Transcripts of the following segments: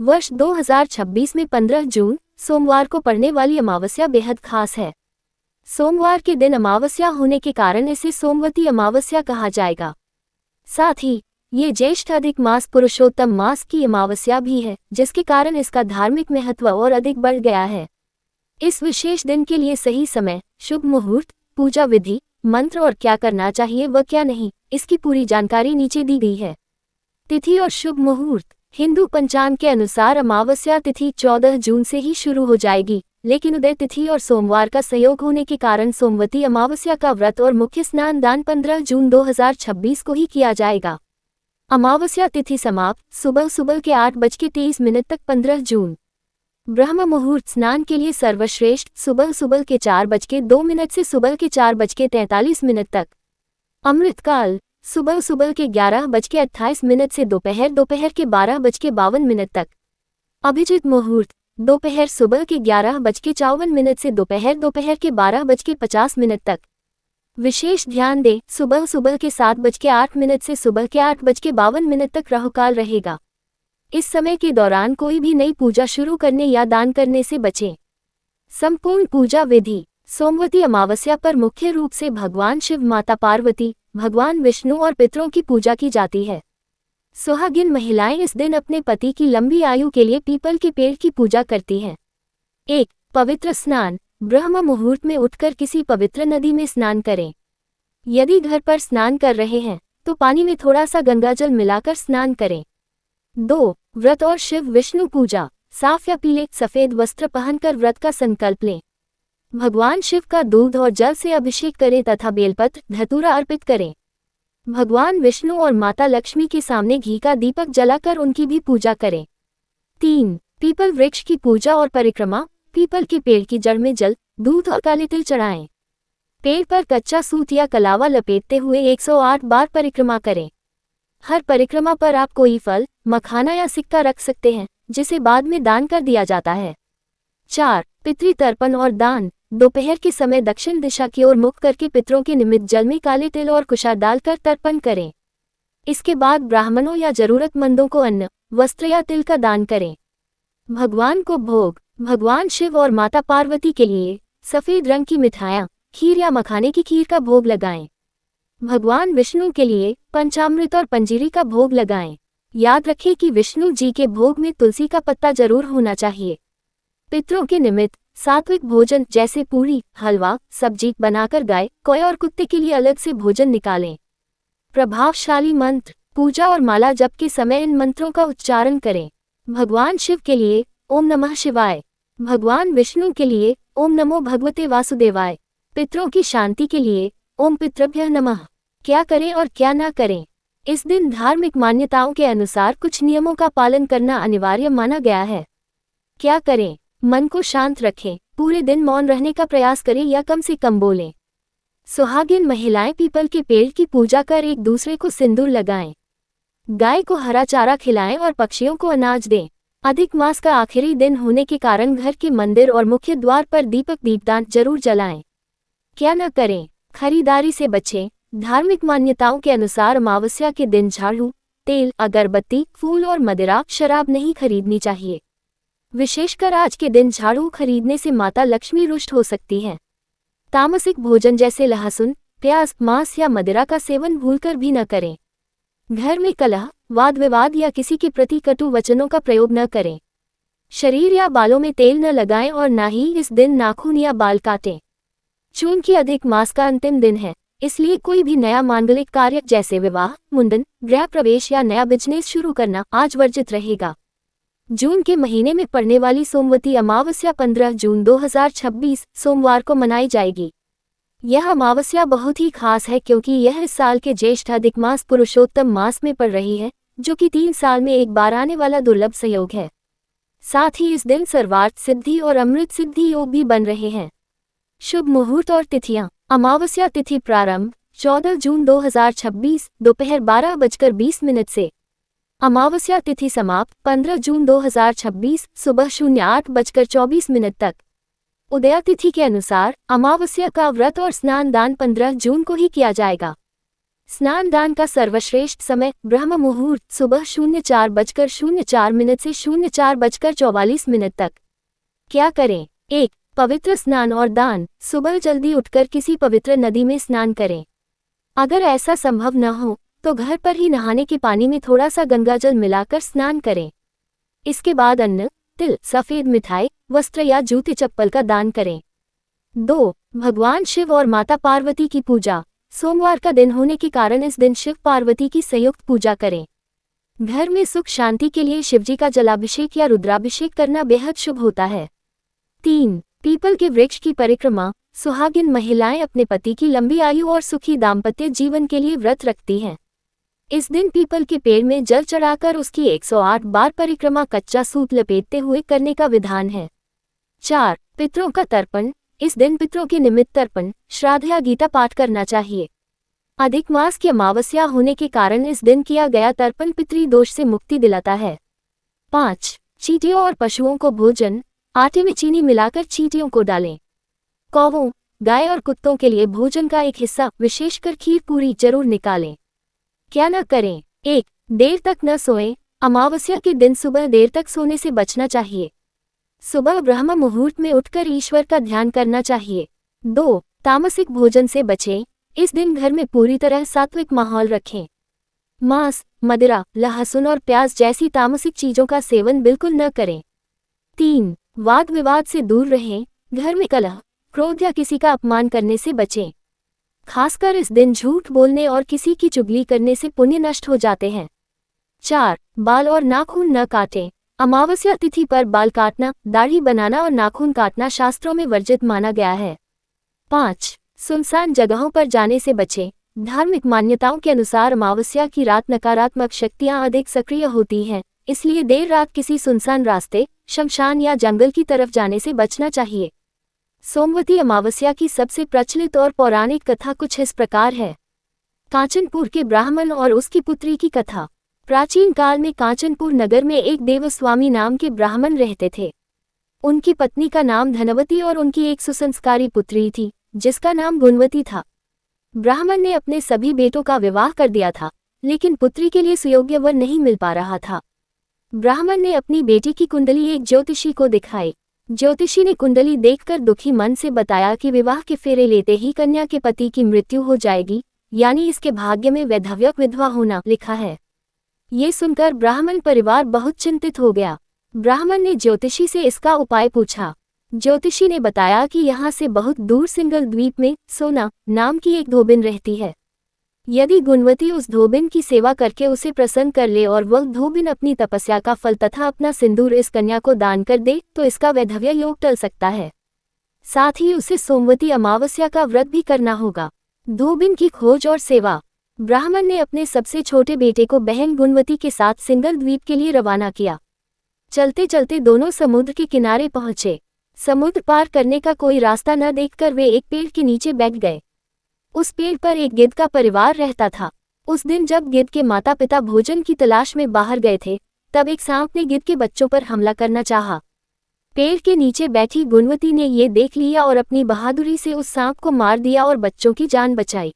वर्ष 2026 में 15 जून सोमवार को पड़ने वाली अमावस्या बेहद खास है। सोमवार के दिन अमावस्या होने के कारण इसे सोमवती अमावस्या कहा जाएगा। साथ ही ये ज्येष्ठ अधिक मास पुरुषोत्तम मास की अमावस्या भी है, जिसके कारण इसका धार्मिक महत्व और अधिक बढ़ गया है। इस विशेष दिन के लिए सही समय, शुभ मुहूर्त, पूजा विधि, मंत्र और क्या करना चाहिए व क्या नहीं, इसकी पूरी जानकारी नीचे दी गई है। तिथि और शुभ मुहूर्त। हिंदू पंचांग के अनुसार अमावस्या तिथि 14 जून से ही शुरू हो जाएगी, लेकिन उदय तिथि और सोमवार का संयोग होने के कारण सोमवती अमावस्या का व्रत और मुख्य स्नान दान 15 जून 2026 को ही किया जाएगा। अमावस्या तिथि समाप्त सुबह के 8:23 तक 15 जून। ब्रह्म मुहूर्त स्नान के लिए सर्वश्रेष्ठ सुबह के 4:02 से सुबह के 4:43 तक। अमृतकाल सुबह के 11:28 से दोपहर के 12:52 तक। अभिजित मुहूर्त दोपहर सुबह के 11:54 से दोपहर के 12:50 तक। विशेष ध्यान दें, सुबह के 7:08 से सुबह के 8:52 तक राहुकाल रहेगा। इस समय के दौरान कोई भी नई पूजा शुरू करने या दान करने से बचें। संपूर्ण पूजा विधि। सोमवती अमावस्या पर मुख्य रूप से भगवान शिव, माता पार्वती, भगवान विष्णु और पितरों की पूजा की जाती है। सुहागिन महिलाएं इस दिन अपने पति की लंबी आयु के लिए पीपल के पेड़ की पूजा करती हैं। 1. पवित्र स्नान। ब्रह्म मुहूर्त में उठकर किसी पवित्र नदी में स्नान करें। यदि घर पर स्नान कर रहे हैं तो पानी में थोड़ा सा गंगाजल मिलाकर स्नान करें। 2. व्रत और शिव विष्णु पूजा। साफ या पीले सफेद वस्त्र पहनकर व्रत का संकल्प लें। भगवान शिव का दूध और जल से अभिषेक करें तथा बेलपत्र धतूरा अर्पित करें। भगवान विष्णु और माता लक्ष्मी के सामने घी का दीपक जलाकर उनकी भी पूजा करें। 3. पीपल वृक्ष की पूजा और परिक्रमा। पीपल के पेड़ की जड़ में जल, दूध और काले तिल चढ़ाएं। पेड़ पर कच्चा सूत या कलावा लपेटते हुए 108 बार परिक्रमा करें। हर परिक्रमा पर आप कोई फल, मखाना या सिक्का रख सकते हैं, जिसे बाद में दान कर दिया जाता है। 4. पितृतर्पण और दान। दोपहर के समय दक्षिण दिशा की ओर मुख करके पितरों के निमित्त जल में काले तिल और कुशा डालकर तर्पण करें। इसके बाद ब्राह्मणों या जरूरतमंदों को अन्न, वस्त्र या तिल का दान करें। भगवान को भोग। भगवान शिव और माता पार्वती के लिए सफेद रंग की मिठाइयाँ, खीर या मखाने की खीर का भोग लगाएं। भगवान विष्णु के लिए पंचामृत और पंजीरी का भोग लगाएं। याद रखें कि विष्णु जी के भोग में तुलसी का पत्ता जरूर होना चाहिए। पितरों के निमित्त सात्विक भोजन जैसे पूरी, हलवा, सब्जी बनाकर गाय, कौए और कुत्ते के लिए अलग से भोजन निकालें। प्रभावशाली मंत्र। पूजा और माला जप के समय इन मंत्रों का उच्चारण करें। भगवान शिव के लिए ओम नमः शिवाय। भगवान विष्णु के लिए ओम नमो भगवते वासुदेवाय। पितरों की शांति के लिए ओम पितृभ्यः नमः। क्या करें और क्या ना करें। इस दिन धार्मिक मान्यताओं के अनुसार कुछ नियमों का पालन करना अनिवार्य माना गया है। क्या करें। मन को शांत रखें। पूरे दिन मौन रहने का प्रयास करें या कम से कम बोलें। सुहागिन महिलाएं पीपल के पेड़ की पूजा कर एक दूसरे को सिंदूर लगाएं। गाय को हरा चारा खिलाएं और पक्षियों को अनाज दें। अधिक मास का आखिरी दिन होने के कारण घर के मंदिर और मुख्य द्वार पर दीपदान जरूर जलाएं। क्या न करें। खरीदारी से बचें। धार्मिक मान्यताओं के अनुसार अमावस्या के दिन झाड़ू, तेल, अगरबत्ती, फूल और मदिरा, शराब नहीं खरीदनी चाहिए। विशेषकर आज के दिन झाड़ू खरीदने से माता लक्ष्मी रुष्ट हो सकती हैं। तामसिक भोजन जैसे लहसुन, प्याज, मांस या मदिरा का सेवन भूलकर भी न करें। घर में कलह, वाद विवाद या किसी के प्रति कटु वचनों का प्रयोग न करें। शरीर या बालों में तेल न लगाएं और न ही इस दिन नाखून या बाल काटें। चूंकि अधिक मास का अंतिम दिन है, इसलिए कोई भी नया मांगलिक कार्य जैसे विवाह, मुंडन, गृह प्रवेश या नया बिजनेस शुरू करना आज वर्जित रहेगा। जून के महीने में पड़ने वाली सोमवती अमावस्या 15 जून 2026 सोमवार को मनाई जाएगी। यह अमावस्या बहुत ही खास है क्योंकि यह इस साल के ज्येष्ठ अधिक मास पुरुषोत्तम मास में पड़ रही है, जो कि 3 साल में एक बार आने वाला दुर्लभ संयोग है। साथ ही इस दिन सर्वार्थ सिद्धि और अमृत सिद्धि योग भी बन रहे हैं। शुभ मुहूर्त और तिथियां। अमावस्या तिथि प्रारंभ 14 जून 2026 दोपहर 12:20 से। अमावस्या तिथि समाप्त 15 जून 2026 सुबह 08:24 तक। उदया तिथि के अनुसार अमावस्या का व्रत और स्नान दान 15 जून को ही किया जाएगा। स्नान दान का सर्वश्रेष्ठ समय ब्रह्म मुहूर्त सुबह 04:04 से 04:44 तक। क्या करें? 1. पवित्र स्नान और दान। सुबह जल्दी उठकर किसी पवित्र नदी में स्नान करें। अगर ऐसा संभव न हो तो घर पर ही नहाने के पानी में थोड़ा सा गंगाजल मिलाकर स्नान करें। इसके बाद अन्न, तिल, सफेद मिठाई, वस्त्र या जूते चप्पल का दान करें। 2. भगवान शिव और माता पार्वती की पूजा। सोमवार का दिन होने के कारण इस दिन शिव पार्वती की संयुक्त पूजा करें। घर में सुख शांति के लिए शिवजी का जलाभिषेक या रुद्राभिषेक करना बेहद शुभ होता है। 3. पीपल के वृक्ष की परिक्रमा। सुहागिन महिलाएं अपने पति की लंबी आयु और सुखी दाम्पत्य जीवन के लिए व्रत रखती हैं। इस दिन पीपल के पेड़ में जल चढ़ाकर उसकी 108 बार परिक्रमा कच्चा सूत लपेटते हुए करने का विधान है। 4. पितरों का तर्पण। इस दिन पितरों के निमित्त तर्पण, श्राद्ध या गीता पाठ करना चाहिए। अधिक मास की अमावस्या होने के कारण इस दिन किया गया तर्पण पितृ दोष से मुक्ति दिलाता है। 5. चींटियों और पशुओं को भोजन। आटे में चीनी मिलाकर चींटियों को डालें। कौवों, गाय और कुत्तों के लिए भोजन का एक हिस्सा, विशेषकर खीर पूरी, जरूर निकालें। क्या न करें? 1. देर तक न सोएं। अमावस्या के दिन सुबह देर तक सोने से बचना चाहिए। सुबह ब्रह्म मुहूर्त में उठकर ईश्वर का ध्यान करना चाहिए। 2. तामसिक भोजन से बचें। इस दिन घर में पूरी तरह सात्विक माहौल रखें। मांस, मदिरा, लहसुन और प्याज जैसी तामसिक चीजों का सेवन बिल्कुल न करें। 3. वाद विवाद से दूर रहें। घर में कलह, क्रोध या किसी का अपमान करने से बचें। खासकर इस दिन झूठ बोलने और किसी की चुगली करने से पुण्य नष्ट हो जाते हैं। 4. बाल और नाखून न काटें। अमावस्या तिथि पर बाल काटना, दाढ़ी बनाना और नाखून काटना शास्त्रों में वर्जित माना गया है। 5. सुनसान जगहों पर जाने से बचें। धार्मिक मान्यताओं के अनुसार अमावस्या की रात नकारात्मक शक्तियां अधिक सक्रिय होती हैं, इसलिए देर रात किसी सुनसान रास्ते, शमशान या जंगल की तरफ जाने से बचना चाहिए। सोमवती अमावस्या की सबसे प्रचलित और पौराणिक कथा कुछ इस प्रकार है। कांचनपुर के ब्राह्मण और उसकी पुत्री की कथा। प्राचीन काल में कांचनपुर नगर में एक देवस्वामी नाम के ब्राह्मण रहते थे। उनकी पत्नी का नाम धनवती और उनकी एक सुसंस्कारी पुत्री थी, जिसका नाम गुणवती था। ब्राह्मण ने अपने सभी बेटों का विवाह कर दिया था, लेकिन पुत्री के लिए सुयोग्य वर नहीं मिल पा रहा था। ब्राह्मण ने अपनी बेटी की कुंडली एक ज्योतिषी को दिखाई। ज्योतिषी ने कुंडली देखकर दुखी मन से बताया कि विवाह के फेरे लेते ही कन्या के पति की मृत्यु हो जाएगी, यानी इसके भाग्य में वैधव्यक विधवा होना लिखा है। ये सुनकर ब्राह्मण परिवार बहुत चिंतित हो गया। ब्राह्मण ने ज्योतिषी से इसका उपाय पूछा। ज्योतिषी ने बताया कि यहाँ से बहुत दूर सिंगल द्वीप में सोना नाम की एक धोबिन रहती है। यदि गुणवती उस धोबिन की सेवा करके उसे प्रसन्न कर ले और वह धोबिन अपनी तपस्या का फल तथा अपना सिंदूर इस कन्या को दान कर दे तो इसका वैधव्य योग टल सकता है। साथ ही उसे सोमवती अमावस्या का व्रत भी करना होगा। धोबिन की खोज और सेवा। ब्राह्मण ने अपने सबसे छोटे बेटे को बहन गुणवती के साथ सिंगल द्वीप के लिए रवाना किया। चलते चलते दोनों समुद्र के किनारे पहुंचे। समुद्र पार करने का कोई रास्ता न देखकर वे एक पेड़ के नीचे बैठ गए। उस पेड़ पर एक गिद्ध का परिवार रहता था। उस दिन जब गिद्ध के माता पिता भोजन की तलाश में बाहर गए थे, तब एक सांप ने गिद्ध के बच्चों पर हमला करना चाहा। पेड़ के नीचे बैठी गुणवती ने ये देख लिया और अपनी बहादुरी से उस सांप को मार दिया और बच्चों की जान बचाई।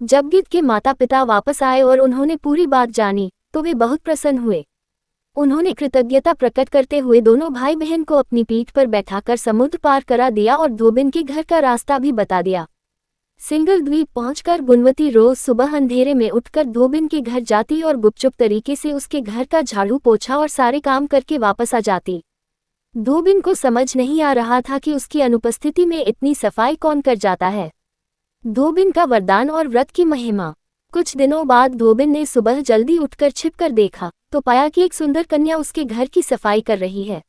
जब गिद्ध के माता पिता वापस आए और उन्होंने पूरी बात जानी, तो वे बहुत प्रसन्न हुए। उन्होंने कृतज्ञता प्रकट करते हुए दोनों भाई बहन को अपनी पीठ पर बैठाकर समुद्र पार करा दिया और धोबिन के घर का रास्ता भी बता दिया। सिंगल द्वीप पहुंचकर गुणवती रोज सुबह अंधेरे में उठकर धोबिन के घर जाती और गुपचुप तरीके से उसके घर का झाड़ू पोछा और सारे काम करके वापस आ जाती। धोबिन को समझ नहीं आ रहा था कि उसकी अनुपस्थिति में इतनी सफाई कौन कर जाता है। धोबिन का वरदान और व्रत की महिमा। कुछ दिनों बाद धोबिन ने सुबह जल्दी उठकर छिपकर देखा तो पाया कि एक सुंदर कन्या उसके घर की सफाई कर रही है।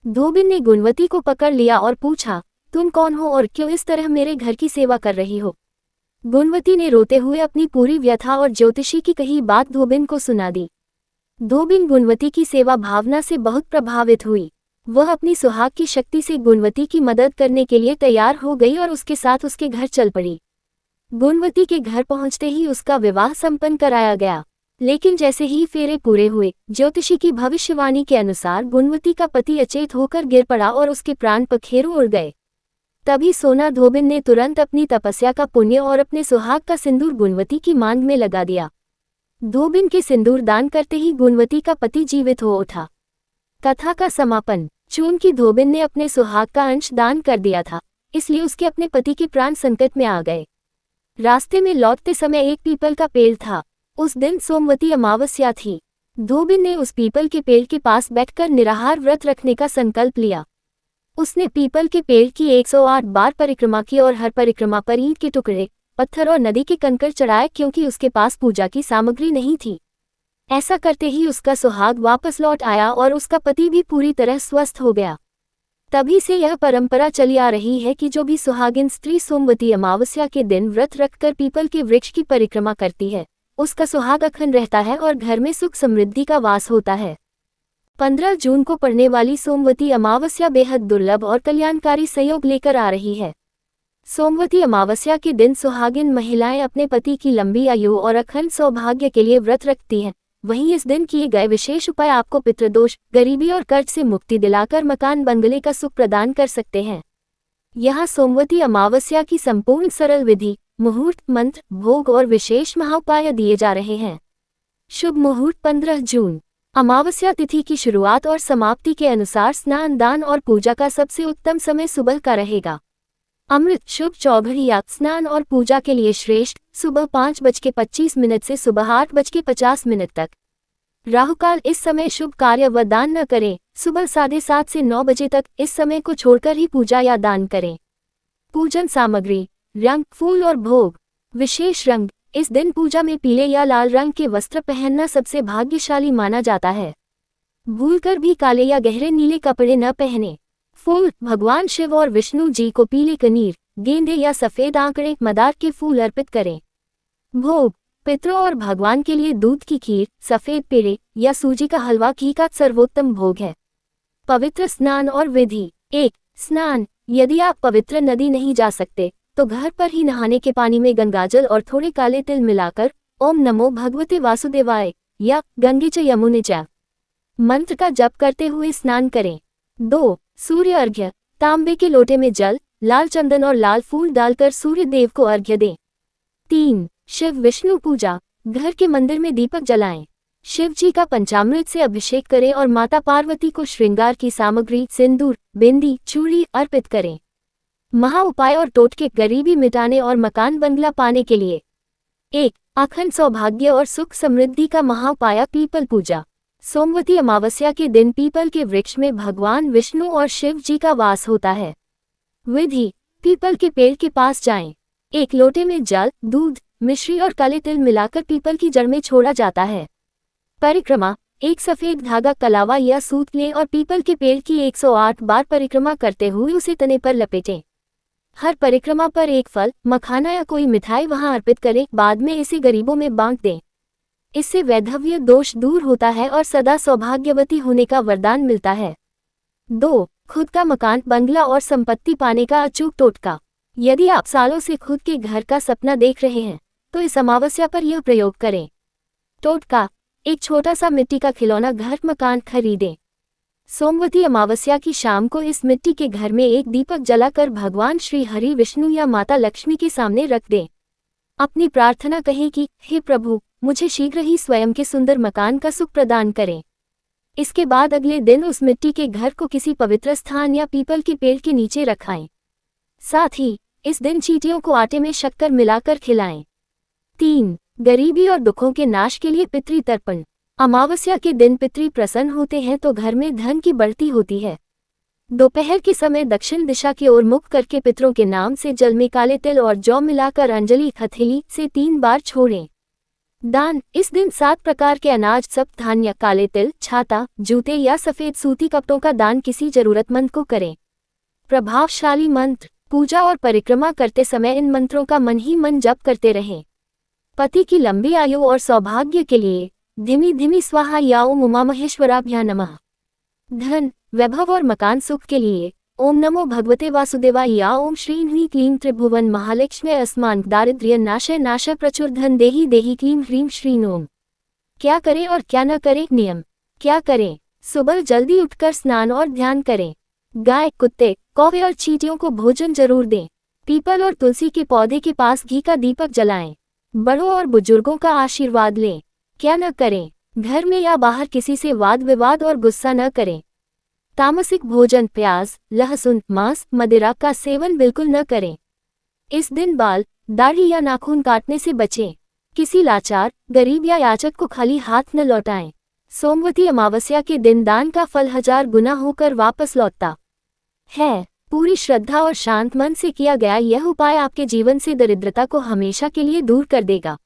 धोबिन ने गुणवती को पकड़ लिया और पूछा, तुम कौन हो और क्यों इस तरह मेरे घर की सेवा कर रही हो? गुणवती ने रोते हुए अपनी पूरी व्यथा और ज्योतिषी की कही बात धोबिन को सुना दी। धोबिन गुणवती की सेवा भावना से बहुत प्रभावित हुई। वह अपनी सुहाग की शक्ति से गुणवती की मदद करने के लिए तैयार हो गई और उसके साथ उसके घर चल पड़ी। गुणवती के घर पहुंचते ही उसका विवाह संपन्न कराया गया। लेकिन जैसे ही फेरे पूरे हुए, ज्योतिषी की भविष्यवाणी के अनुसार गुणवती का पति अचेत होकर गिर पड़ा और उसके प्राण पखेरु उड़ गए। तभी सोना धोबिन ने तुरंत अपनी तपस्या का पुण्य और अपने सुहाग का सिंदूर गुणवती की मांग में लगा दिया। धोबिन के सिंदूर दान करते ही गुणवती का पति जीवित हो उठा। कथा का समापन। चून की धोबिन ने अपने सुहाग का अंश दान कर दिया था, इसलिए उसके अपने पति के प्राण संकट में आ गए। रास्ते में लौटते समय एक पीपल का पेड़ था। उस दिन सोमवती अमावस्या थी। धोबिन ने उस पीपल के पेड़ के पास बैठकर निराहार व्रत रखने का संकल्प लिया। उसने पीपल के पेड़ की 108 बार परिक्रमा की और हर परिक्रमा पर ईंट के टुकड़े, पत्थर और नदी के कंकड़ चढ़ाए, क्योंकि उसके पास पूजा की सामग्री नहीं थी। ऐसा करते ही उसका सुहाग वापस लौट आया और उसका पति भी पूरी तरह स्वस्थ हो गया। तभी से यह परंपरा चली आ रही है कि जो भी सुहागिन स्त्री सोमवती अमावस्या के दिन व्रत रखकर पीपल के वृक्ष की परिक्रमा करती है, उसका सुहाग अखंड रहता है और घर में सुख समृद्धि का वास होता है। 15 जून को पड़ने वाली सोमवती अमावस्या बेहद दुर्लभ और कल्याणकारी संयोग लेकर आ रही है। सोमवती अमावस्या के दिन सुहागिन महिलाएं अपने पति की लंबी आयु और अखंड सौभाग्य के लिए व्रत रखती हैं। वहीं इस दिन किए गए विशेष उपाय आपको पितृदोष, गरीबी और कर्ज से मुक्ति दिलाकर मकान बंगले का सुख प्रदान कर सकते हैं। यहाँ सोमवती अमावस्या की संपूर्ण सरल विधि, मुहूर्त, मंत्र, भोग और विशेष महाउपाय दिए जा रहे हैं। शुभ मुहूर्त 15 जून। अमावस्या तिथि की शुरुआत और समाप्ति के अनुसार स्नान, दान और पूजा का सबसे उत्तम समय सुबह का रहेगा। अमृत शुभ चौघड़िया स्नान और पूजा के लिए श्रेष्ठ सुबह 5:25 से सुबह 8:50 तक। राहुकाल इस समय शुभ कार्य व दान न करें। सुबह 7:30 से 9 बजे तक इस समय को छोड़कर ही पूजा या दान करें। पूजन सामग्री, रंग, फूल और भोग। विशेष रंग, इस दिन पूजा में पीले या लाल रंग के वस्त्र पहनना सबसे भाग्यशाली माना जाता है। भूलकर भी काले या गहरे नीले कपड़े न पहने। फूल, भगवान शिव और विष्णु जी को पीले कनीर, गेंदे या सफेद आंकड़े, मदार के फूल अर्पित करें। भोग, पितरों और भगवान के लिए दूध की खीर, सफेद पेड़े या सूजी का हलवा घी का सर्वोत्तम भोग है। पवित्र स्नान और विधि। 1. स्नान। यदि आप पवित्र नदी नहीं जा सकते तो घर पर ही नहाने के पानी में गंगाजल और थोड़े काले तिल मिलाकर ओम नमो भगवते वासुदेवाय या गंगे च यमुने च मंत्र का जप करते हुए स्नान करें। 2. सूर्य अर्घ्य। तांबे के लोटे में जल, लाल चंदन और लाल फूल डालकर सूर्य देव को अर्घ्य दें। 3. शिव विष्णु पूजा। घर के मंदिर में दीपक जलाएं। शिव जी का पंचामृत से अभिषेक करें और माता पार्वती को श्रृंगार की सामग्री, सिंदूर, बिंदी, चूड़ी अर्पित करें। महा उपाय और टोटके गरीबी मिटाने और मकान बंगला पाने के लिए। 1. अखंड सौभाग्य और सुख समृद्धि का महाउपाय पीपल पूजा। सोमवती अमावस्या के दिन पीपल के वृक्ष में भगवान विष्णु और शिव जी का वास होता है। विधि, पीपल के पेड़ के पास जाएं। एक लोटे में जल, दूध, मिश्री और काले तिल मिलाकर पीपल की जड़ में छोड़ा जाता है। परिक्रमा, एक सफेद धागा, कलावा या सूत लें और पीपल के पेड़ की 108 बार परिक्रमा करते हुए उसे तने पर लपेटें। हर परिक्रमा पर एक फल, मखाना या कोई मिठाई वहां अर्पित करें। बाद में इसे गरीबों में बांट दें। इससे वैधव्य दोष दूर होता है और सदा सौभाग्यवती होने का वरदान मिलता है। 2. खुद का मकान, बंगला और संपत्ति पाने का अचूक टोटका। यदि आप सालों से खुद के घर का सपना देख रहे हैं तो इस अमावस्या पर यह प्रयोग करें। टोटका, एक छोटा सा मिट्टी का खिलौना घर मकान खरीदें। सोमवती अमावस्या की शाम को इस मिट्टी के घर में एक दीपक जलाकर भगवान श्री हरि विष्णु या माता लक्ष्मी के सामने रख दें। अपनी प्रार्थना कहें कि हे प्रभु, मुझे शीघ्र ही स्वयं के सुंदर मकान का सुख प्रदान करें। इसके बाद अगले दिन उस मिट्टी के घर को किसी पवित्र स्थान या पीपल के पेड़ के नीचे रखाएं। साथ ही इस दिन चींटियों को आटे में शक्कर मिलाकर खिलाएं। 3. गरीबी और दुखों के नाश के लिए पितृ तर्पण। अमावस्या के दिन पितृ प्रसन्न होते हैं तो घर में धन की बढ़ती होती है। दोपहर के समय दक्षिण दिशा की ओर मुख करके पितरों के नाम से जल में काले तिल और जौ मिलाकर अंजलि हथेली से 3 बार छोड़ें। दान, इस दिन 7 प्रकार के अनाज, सप्त धान्य, काले तिल, छाता, जूते या सफेद सूती कपड़ों का दान किसी जरूरतमंद को करें। प्रभावशाली मंत्र। पूजा और परिक्रमा करते समय इन मंत्रों का मन ही मन जप करते रहें। पति की लंबी आयु और सौभाग्य के लिए धिमी धिमी स्वाहा या ओम उमा महेश्वराभ्या नमः। धन, वैभव और मकान सुख के लिए ओम नमो भगवते वासुदेवाय या ओम श्रीं ह्रीं क्लीं त्रिभुवन महालक्ष्मी अस्मान दारिद्र्य नाशय नाशय प्रचुर धन देहि देहि क्लीं ह्रीं श्रीं ओम। क्या करें और क्या न करें। नियम, क्या करें। सुबह जल्दी उठकर स्नान और ध्यान करें। गाय, कुत्ते, कौवे और चींटियों को भोजन जरूर दें। पीपल और तुलसी के पौधे के पास घी का दीपक जलाएं। बड़ों और बुजुर्गों का आशीर्वाद लें। क्या न करें? घर में या बाहर किसी से वाद विवाद और गुस्सा न करें। तामसिक भोजन, प्याज, लहसुन, मांस, मदिरा का सेवन बिल्कुल न करें। इस दिन बाल, दाढ़ी या नाखून काटने से बचें। किसी लाचार, गरीब या याचक को खाली हाथ न लौटाएं। सोमवती अमावस्या के दिन दान का फल 1000 गुना होकर वापस लौटता है। पूरी श्रद्धा और शांत मन से किया गया यह उपाय आपके जीवन से दरिद्रता को हमेशा के लिए दूर कर देगा।